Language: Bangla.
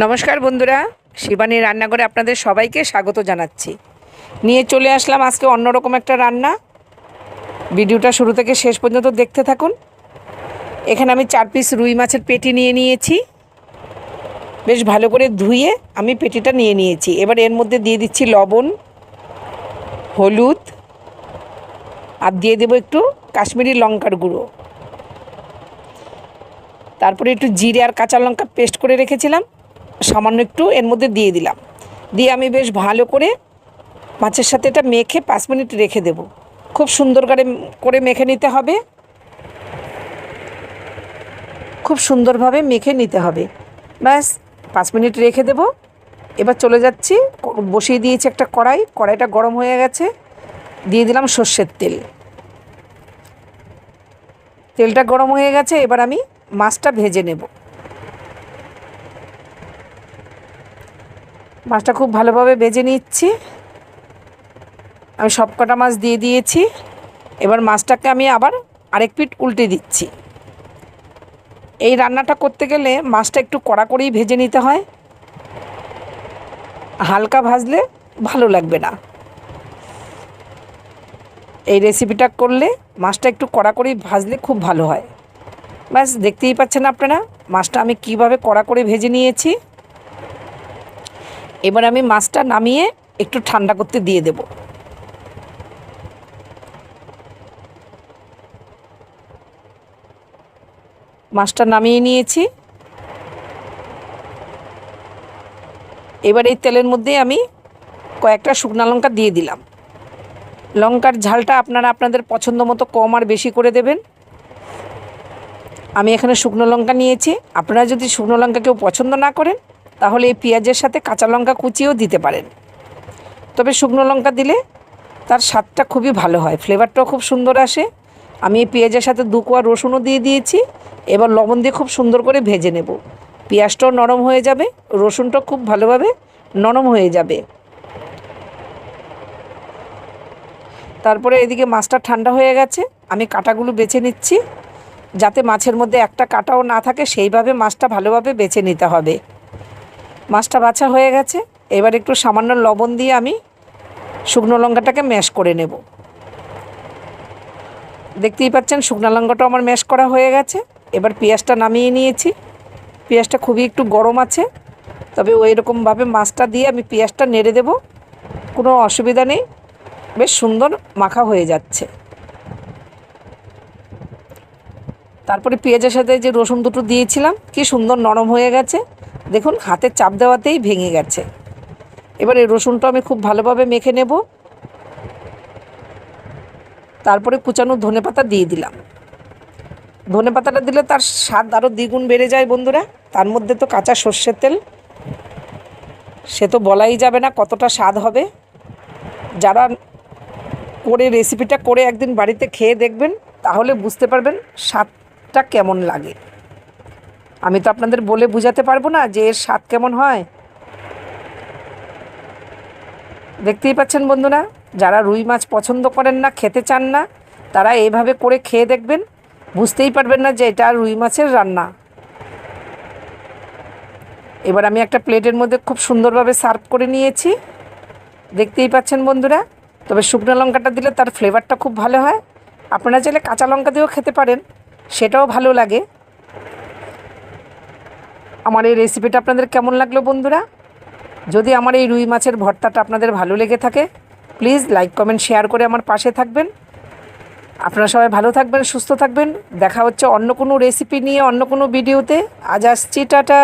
নমস্কার বন্ধুরা, শিবানী রান্নাঘরে আপনাদের সবাইকে স্বাগত জানাচ্ছি। নিয়ে চলে আসলাম আজকে অন্যরকম একটা রান্না। ভিডিওটা শুরু থেকে শেষ পর্যন্ত দেখতে থাকুন। এখানে আমি 4 পিস রুই মাছের পেটি নিয়ে নিয়েছি। বেশ ভালো করে ধুয়ে আমি পেটিটা নিয়ে নিয়েছি। এবার এর মধ্যে দিয়ে দিচ্ছি লবণ, হলুদ, আর দিয়ে দেবো একটু কাশ্মীরি লঙ্কার গুঁড়ো। তারপরে একটু জিরে আর কাঁচা লঙ্কা পেস্ট করে রেখেছিলাম, সামান্য একটু এর মধ্যে দিয়ে দিলাম। দিয়ে আমি বেশ ভালো করে মাছের সাথে এটা মেখে 5 মিনিট রেখে দেব। খুব সুন্দর করে মেখে নিতে হবে, খুব সুন্দরভাবে মেখে নিতে হবে। ব্যাস 5 মিনিট রেখে দেব। এবার চলে যাচ্ছি, বসিয়ে দিয়েছি একটা কড়াইটা গরম হয়ে গেছে। দিয়ে দিলাম সর্ষের তেল। তেলটা গরম হয়ে গেছে, এবার আমি মাছটা ভেজে নেব। মাছটা খুব ভালোভাবে ভেজে নিচ্ছি। আমি সব কটা মাছ দিয়ে দিয়েছি। এবার মাছটাকে আমি আবার আরেক পিঠ উল্টে দিচ্ছি। এই রান্নাটা করতে গেলে মাছটা একটু কড়া করেই ভেজে নিতে হয়, হালকা ভাজলে ভালো লাগবে না। এই রেসিপিটা করলে মাছটা একটু কড়া করেই ভাজলে খুব ভালো হয়। ব্যাস দেখতেই পাচ্ছেন আপনারা মাছটা আমি কিভাবে কড়া করে ভেজে নিয়েছি। এবার আমি মাছটা নামিয়ে একটু ঠান্ডা করতে দিয়ে দেব। মাছটা নামিয়ে নিয়েছি। এবার এই তেলের মধ্যে আমি কয়েকটা শুকনো লঙ্কা দিয়ে দিলাম। লঙ্কার ঝালটা আপনারা আপনাদের পছন্দ মতো কম আর বেশি করে দেবেন। আমি এখানে শুকনো লঙ্কা নিয়েছি। আপনারা যদি শুকনো লঙ্কা কেউ পছন্দ না করেন তাহলে এই পেঁয়াজের সাথে কাঁচা লঙ্কা কুচিয়েও দিতে পারেন। তবে শুকনো লঙ্কা দিলে তার স্বাদটা খুবই ভালো হয়, ফ্লেভারটাও খুব সুন্দর আসে। আমি এই পেঁয়াজের সাথে 2 কোয়া রসুনও দিয়ে দিয়েছি। এবার লবণ দিয়ে খুব সুন্দর করে ভেজে নেব। পেঁয়াজটাও নরম হয়ে যাবে, রসুনটাও খুব ভালোভাবে নরম হয়ে যাবে। তারপরে এদিকে মাছটা ঠান্ডা হয়ে গেছে, আমি কাঁটাগুলো বেছে নিচ্ছি। যাতে মাছের মধ্যে একটা কাঁটাও না থাকে সেইভাবে মাছটা ভালোভাবে বেছে নিতে হবে। মাছটা বাছা হয়ে গেছে। এবার একটু সামান্য লবণ দিয়ে আমি শুকনো লঙ্কাটাকে ম্যাশ করে নেব। দেখতেই পাচ্ছেন শুকনো লঙ্কাটা আমার ম্যাশ করা হয়ে গেছে। এবার পেঁয়াজটা নামিয়ে নিয়েছি। পেঁয়াজটা খুবই একটু গরম আছে, তবে ওই রকমভাবে মাছটা দিয়ে আমি পেঁয়াজটা নেড়ে দেব, কোনো অসুবিধা নেই। বেশ সুন্দর মাখা হয়ে যাচ্ছে। তারপরে পেঁয়াজের সাথে যে রসুন দুটো দিয়েছিলাম কি সুন্দর নরম হয়ে গেছে, দেখুন হাতে চাপ দেওয়াতেই ভেঙে গেছে। এবার এই রসুনটা আমি খুব ভালোভাবে মেখে নেব। তারপরে কুচানো ধনেপাতা দিয়ে দিলাম। ধনেপাতাটা দিলে তার স্বাদ আরও দ্বিগুণ বেড়ে যায় বন্ধুরা। তার মধ্যে তো কাঁচা সর্ষের তেল, সে তো বলাই যাবে না কতটা স্বাদ হবে। যারা রেসিপিটা করে একদিন বাড়িতে খেয়ে দেখবেন তাহলে বুঝতে পারবেন স্বাদটা কেমন লাগে। আমি তো আপনাদের বলে বোঝাতে পারবো না যে এর স্বাদ কেমন হয়। দেখতেই পাচ্ছেন বন্ধুরা, যারা রুই মাছ পছন্দ করেন না, খেতে চান না, তারা এইভাবে করে খেয়ে দেখবেন, বুঝতেই পারবেন না যে এটা রুই মাছের রান্না। এবার আমি একটা প্লেটের মধ্যে খুব সুন্দরভাবে সার্ভ করে নিয়েছি। দেখতেই পাচ্ছেন বন্ধুরা, তবে শুকনো লঙ্কাটা দিলে তার ফ্লেভারটা খুব ভালো হয়। আপনারা চাইলে কাঁচা লঙ্কা দিয়েও খেতে পারেন, সেটাও ভালো লাগে। আমার এই রেসিপিটা আপনাদের কেমন লাগলো বন্ধুরা? যদি আমার এই রুই মাছের ভর্তাটা আপনাদের ভালো লেগে থাকে প্লিজ লাইক কমেন্ট শেয়ার করে আমার পাশে থাকবেন। আপনারা সবাই ভালো থাকবেন, সুস্থ থাকবেন। দেখা হচ্ছে অন্য কোনো রেসিপি নিয়ে অন্য কোনো ভিডিওতে। আজ আসছি, টাটা।